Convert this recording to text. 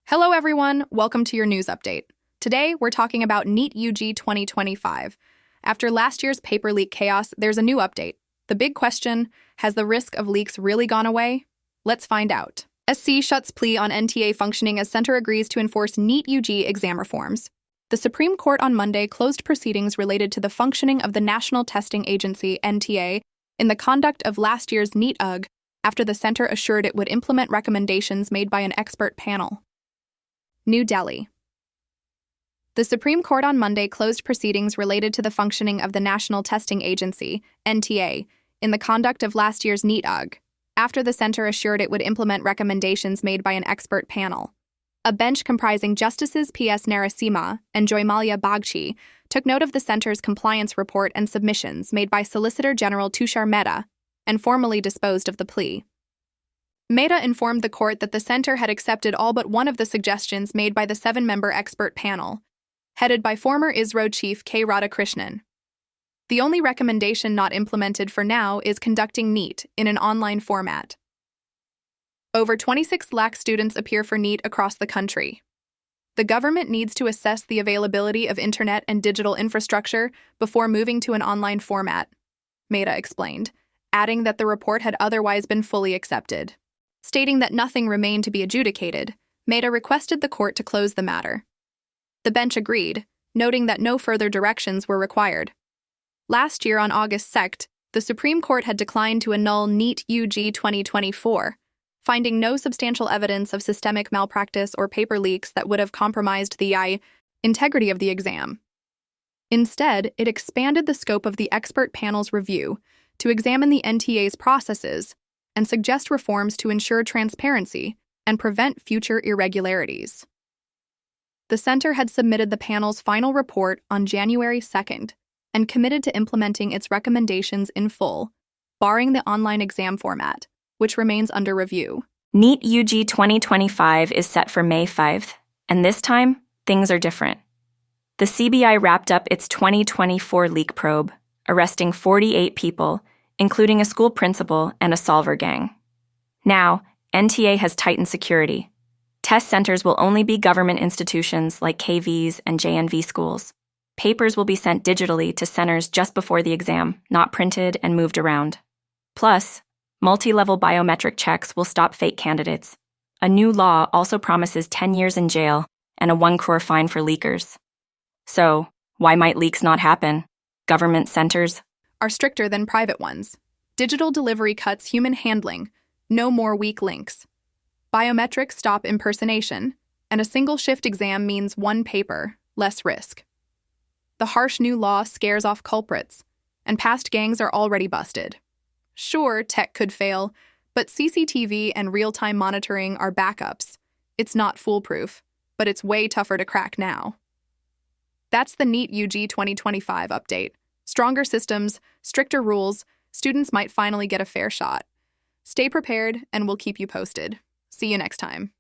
Hello everyone, welcome to your news update. Today, we're talking about NEET-UG 2025. After last year's paper leak chaos, there's a new update. The big question, has the risk of leaks really gone away? Let's find out. SC shuts plea on NTA functioning as center agrees to enforce NEET-UG exam reforms. The Supreme Court on Monday closed proceedings related to the functioning of the National Testing Agency, NTA, in the conduct of last year's NEET-UG, after the center assured it would implement recommendations made by an expert panel. New Delhi. The Supreme Court on Monday closed proceedings related to the functioning of the National Testing Agency, NTA, in the conduct of last year's NEET-UG, after the center assured it would implement recommendations made by an expert panel. A bench comprising Justices P.S. Narasimha and Joymalia Bagchi took note of the center's compliance report and submissions made by Solicitor General Tushar Mehta and formally disposed of the plea. Mehta informed the court that the center had accepted all but one of the suggestions made by the seven-member expert panel, headed by former ISRO chief K. Radhakrishnan. The only recommendation not implemented for now is conducting NEET in an online format. Over 26 lakh students appear for NEET across the country. The government needs to assess the availability of internet and digital infrastructure before moving to an online format, Mehta explained, adding that the report had otherwise been fully accepted. Stating that nothing remained to be adjudicated, Mehta requested the court to close the matter. The bench agreed, noting that no further directions were required. Last year on August 2nd, the Supreme Court had declined to annul NEET-UG 2024, finding no substantial evidence of systemic malpractice or paper leaks that would have compromised the integrity of the exam. Instead, it expanded the scope of the expert panel's review to examine the NTA's processes and suggest reforms to ensure transparency and prevent future irregularities. The center had submitted the panel's final report on January 2nd and committed to implementing its recommendations in full, barring the online exam format, which remains under review. NEET-UG 2025 is set for May 5th, and this time, things are different. The CBI wrapped up its 2024 leak probe, arresting 48 people, including a school principal and a solver gang. Now, NTA has tightened security. Test centers will only be government institutions like KVs and JNV schools. Papers will be sent digitally to centers just before the exam, not printed and moved around. Plus, multi-level biometric checks will stop fake candidates. A new law also promises 10 years in jail and a 1 crore fine for leakers. So, why might leaks not happen? Government centers are stricter than private ones. Digital delivery cuts human handling, no more weak links. Biometrics stop impersonation, and a single shift exam means one paper, less risk. The harsh new law scares off culprits, and past gangs are already busted. Sure, tech could fail, but CCTV and real-time monitoring are backups. It's not foolproof, but it's way tougher to crack now. That's the NEET-UG 2025 update. Stronger systems, stricter rules, students might finally get a fair shot. Stay prepared, and we'll keep you posted. See you next time.